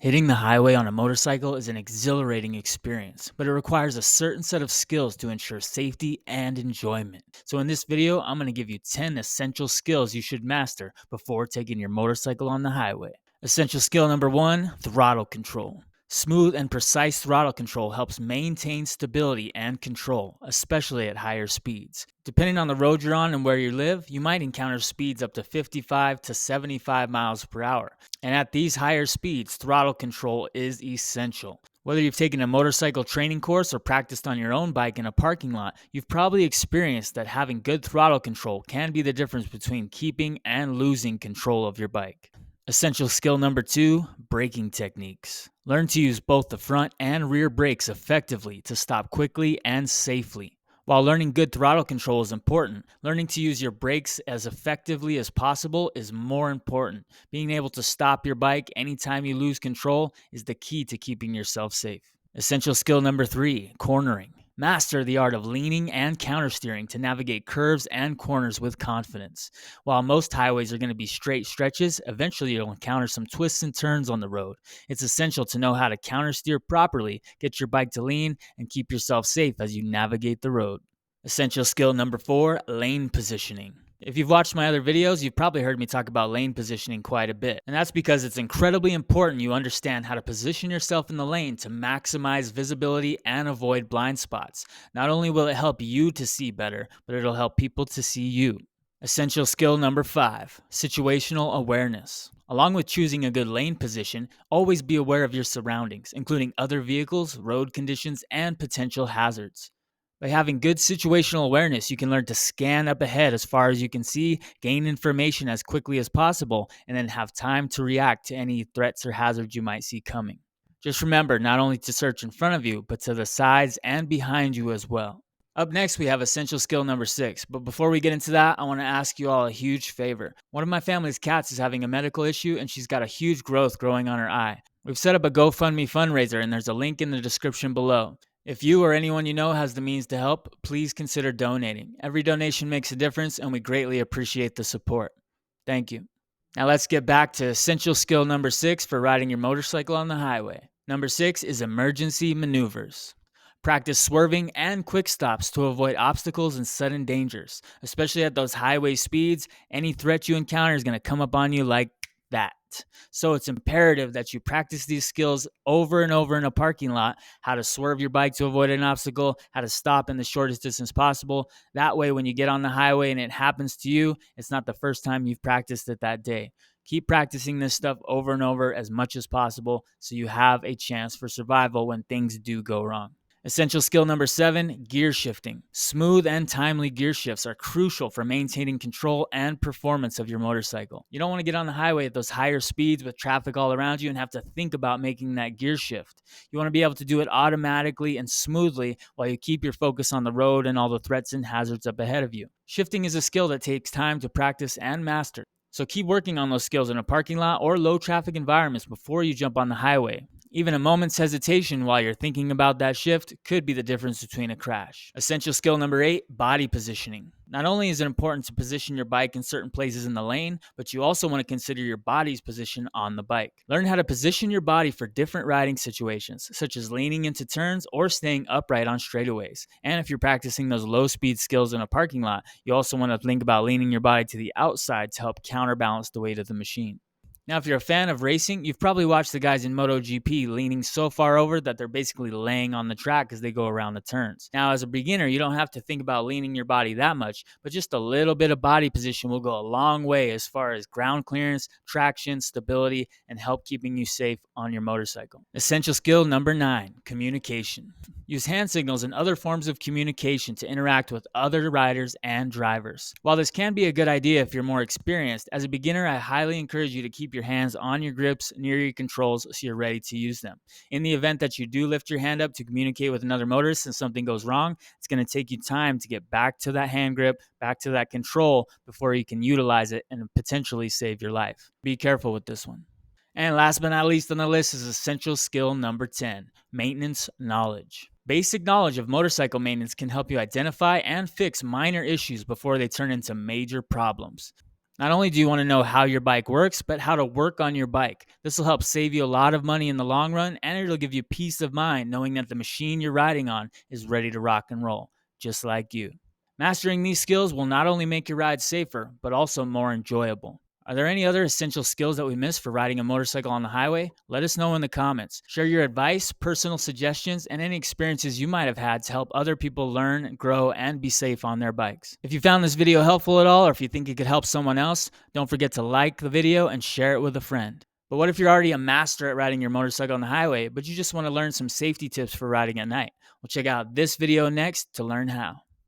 Hitting the highway on a motorcycle is an exhilarating experience, but it requires a certain set of skills to ensure safety and enjoyment. So, in this video, I'm going to give you 10 essential skills you should master before taking your motorcycle on the highway. Essential skill number 1: throttle control. Smooth and precise throttle control helps maintain stability and control, especially at higher speeds. Depending on the road you're on and where you live, you might encounter speeds up to 55 to 75 miles per hour. And at these higher speeds, throttle control is essential. Whether you've taken a motorcycle training course or practiced on your own bike in a parking lot, you've probably experienced that having good throttle control can be the difference between keeping and losing control of your bike. Essential skill number 2: braking techniques. Learn to use both the front and rear brakes effectively to stop quickly and safely. While learning good throttle control is important, learning to use your brakes as effectively as possible is more important. Being able to stop your bike anytime you lose control is the key to keeping yourself safe. Essential skill number 3: cornering. Master the art of leaning and countersteering to navigate curves and corners with confidence. While most highways are going to be straight stretches, eventually you'll encounter some twists and turns on the road. It's essential to know how to countersteer properly, get your bike to lean, and keep yourself safe as you navigate the road. Essential skill number 4: lane positioning. If you've watched my other videos, you've probably heard me talk about lane positioning quite a bit. And that's because it's incredibly important you understand how to position yourself in the lane to maximize visibility and avoid blind spots. Not only will it help you to see better, but it'll help people to see you. Essential skill number 5: situational awareness. Along with choosing a good lane position, always be aware of your surroundings, including other vehicles, road conditions, and potential hazards. By having good situational awareness, you can learn to scan up ahead as far as you can see, gain information as quickly as possible, and then have time to react to any threats or hazards you might see coming. Just remember not only to search in front of you, but to the sides and behind you as well. Up next, we have essential skill number 6. But before we get into that, I want to ask you all a huge favor. One of my family's cats is having a medical issue and she's got a huge growth growing on her eye. We've set up a GoFundMe fundraiser and there's a link in the description below. If you or anyone you know has the means to help, please consider donating. Every donation makes a difference and we greatly appreciate the support. Thank you. Now let's get back to essential skill number 6 for riding your motorcycle on the highway. Number 6 is emergency maneuvers. Practice swerving and quick stops to avoid obstacles and sudden dangers. Especially at those highway speeds, any threat you encounter is going to come up on you like that. So it's imperative that you practice these skills over and over in a parking lot, how to swerve your bike to avoid an obstacle, how to stop in the shortest distance possible. That way, when you get on the highway and it happens to you, it's not the first time you've practiced it that day. Keep practicing this stuff over and over as much as possible so you have a chance for survival when things do go wrong. Essential skill number 7: gear shifting. Smooth and timely gear shifts are crucial for maintaining control and performance of your motorcycle. You don't want to get on the highway at those higher speeds with traffic all around you and have to think about making that gear shift. You want to be able to do it automatically and smoothly while you keep your focus on the road and all the threats and hazards up ahead of you. Shifting is a skill that takes time to practice and master. So keep working on those skills in a parking lot or low traffic environments before you jump on the highway. Even a moment's hesitation while you're thinking about that shift could be the difference between a crash. Essential skill number 8: body positioning. Not only is it important to position your bike in certain places in the lane, but you also want to consider your body's position on the bike. Learn how to position your body for different riding situations, such as leaning into turns or staying upright on straightaways. And if you're practicing those low speed skills in a parking lot, you also want to think about leaning your body to the outside to help counterbalance the weight of the machine. Now, if you're a fan of racing, you've probably watched the guys in MotoGP leaning so far over that they're basically laying on the track as they go around the turns. Now, as a beginner, you don't have to think about leaning your body that much, but just a little bit of body position will go a long way as far as ground clearance, traction, stability, and help keeping you safe on your motorcycle. Essential skill number 9: communication. Use hand signals and other forms of communication to interact with other riders and drivers. While this can be a good idea if you're more experienced, as a beginner, I highly encourage you to keep your hands on your grips near your controls so you're ready to use them. In the event that you do lift your hand up to communicate with another motorist and something goes wrong, it's going to take you time to get back to that hand grip, back to that control before you can utilize it and potentially save your life. Be careful with this one. And last but not least on the list is essential skill number 10: maintenance knowledge. Basic knowledge of motorcycle maintenance can help you identify and fix minor issues before they turn into major problems. Not only do you want to know how your bike works, but how to work on your bike. This will help save you a lot of money in the long run, and it'll give you peace of mind knowing that the machine you're riding on is ready to rock and roll, just like you. Mastering these skills will not only make your ride safer, but also more enjoyable. Are there any other essential skills that we missed for riding a motorcycle on the highway? Let us know in the comments. Share your advice, personal suggestions, and any experiences you might have had to help other people learn, grow, and be safe on their bikes. If you found this video helpful at all, or if you think it could help someone else, don't forget to like the video and share it with a friend. But what if you're already a master at riding your motorcycle on the highway, but you just want to learn some safety tips for riding at night? Well, check out this video next to learn how.